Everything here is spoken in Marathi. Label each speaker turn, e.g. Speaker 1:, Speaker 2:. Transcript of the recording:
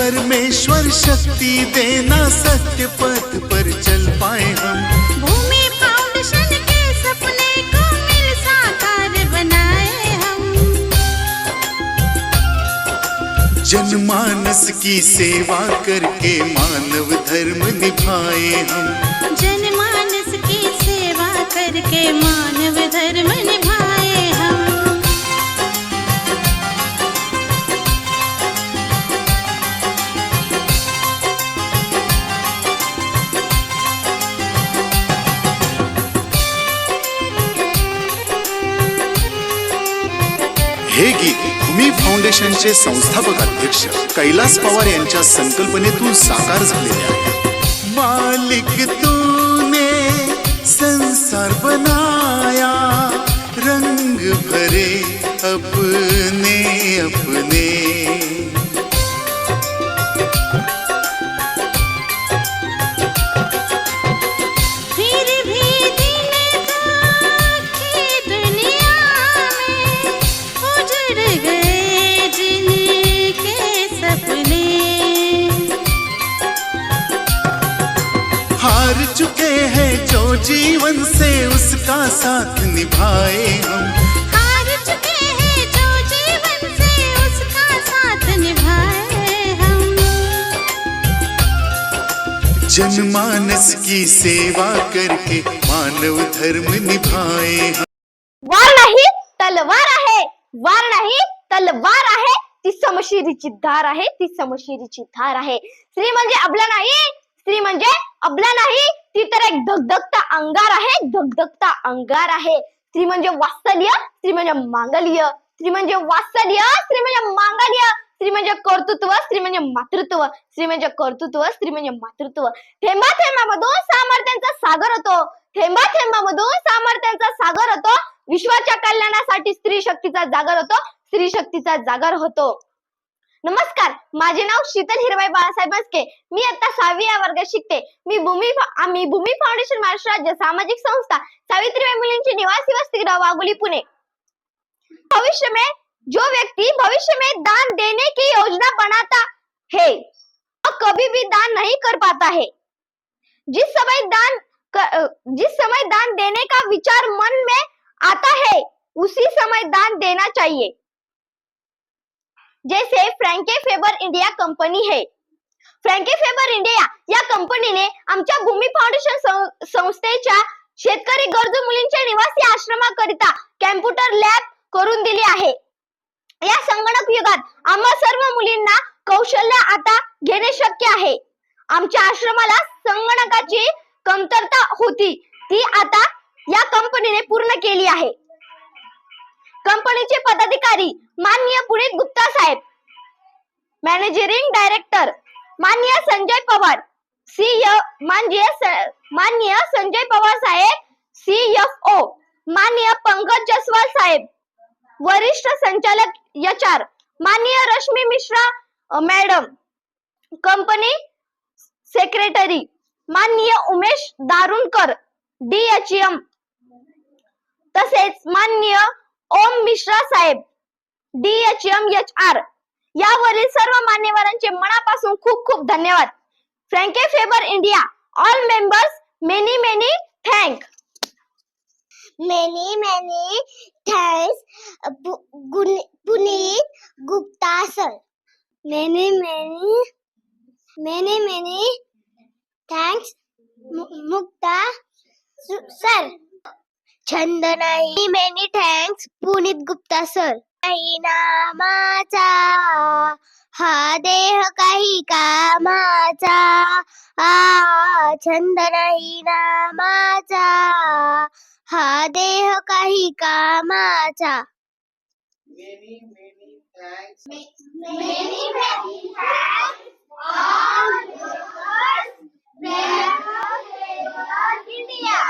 Speaker 1: परमेश्वर शक्ति देना, सत्य पथ पर चल पाए हम।
Speaker 2: भूमि फाउंडेशन के सपने को मिल साकार बनाए हम।
Speaker 1: जनमानस की सेवा करके मानव धर्म निभाए हम।
Speaker 2: जनमानस की सेवा करके मानव धर्म निभाए हम।
Speaker 1: हे गीत भूमी फाउंडेशनचे संस्थापक अध्यक्ष कैलास पवार यांच्या संकल्पनेतून साकार झालेले आहे। मालिक तूने संसार बनाया, रंग भरे अपने अपने। हार चुके हैं जो जीवन से उसका साथ निभाए हम।
Speaker 2: हार चुके हैं जो जीवन से उसका साथ निभाए हम।
Speaker 1: जनमानस की सेवा करके मानव धर्म निभाए हम।
Speaker 3: वार नाही तलवार आहे, वार नाही तलवार आहे, ती समशिरीची धार आहे, ती समशिरीची धार आहे। स्त्री म्हणजे अबला नाही, स्त्री म्हणजे अबला नाही, ती तर एक धगधगता अंगार आहे, धगधगता अंगार आहे। स्त्री म्हणजे वात्सल्य, स्त्री म्हणजे मांगल्य, स्त्री म्हणजे वात्सल्य, स्त्री म्हणजे मांगल्य, स्त्री म्हणजे कर्तृत्व, स्त्री म्हणजे मातृत्व, स्त्री म्हणजे कर्तृत्व, स्त्री म्हणजे मातृत्व। थेंबा थेंबामधून सामर्थ्यांचा सागर होतो, थेंबा थेंबामधून सामर्थ्यांचा सागर होतो। विश्वाच्या कल्याणासाठी स्त्री शक्तीचा जागर होतो, स्त्री शक्तीचा जागर होतो। नमस्कार, माझे नाव शीतल हिरबाई बाळासाहेब बसके। मी आता 6वी वर्गात शिकते। आम्ही भूमी फाउंडेशन महाराष्ट्र राज्य सामाजिक संस्था सावित्रीबाई मुलींची निवासी वसतिगृह वाघोली पुणे। भविष्य में जो व्यक्ति भविष्य में दान देने की योजना बनाता है वह कभी भी दान नहीं कर पाता है। जिस समय दान देने का विचार मन में आता है उसी समय दान देना चाहिए। जैसे फ्रँके फेबर इंडिया कंपनी है। फ्रँके फेबर इंडिया या कंपनीने आमच्या भूमी फाउंडेशन संस्थेच्या शेतकरी गरजू मुलींच्या निवासी आश्रमाकरिता कॅम्प्युटर लॅब करून दिली आहे। या संगणक युगात आम्हा सर्व मुलींना कौशल्य आता घेणे शक्य आहे। आमच्या आश्रमाला संगणकाची कमतरता होती, ती आता या कंपनीने पूर्ण केली आहे। कंपनीचे पदाधिकारी माननीय पुनीत गुप्ता साहेब, मॅनेजिंग डायरेक्टर माननीय संजय पवार, माननीय संजय पवार साहेब CFO, माननीय पंकज जसवाल साहेब, वरिष्ठ संचालक HR माननीय Rashmi Mishra madam, company secretary माननीय उमेश दारुणकर DHM, तसेच माननीय ओम मिश्रा साहेब DHM HR, यावरील सर्व मान्यवरांचे मनापासून खूप खूप धन्यवाद। Franke Faber India all members many many thank.
Speaker 4: Many thanks, Puneet Gupta sir. Many thanks, Mukta sir. छंद नाही, many thanks, Puneet Gupta sir. काही नामाचा हा देह काही कामाचा, छंद नाही नामाचा हा देह काही कामाचा.
Speaker 5: Many thanks.
Speaker 4: Many thanks all viewers. India.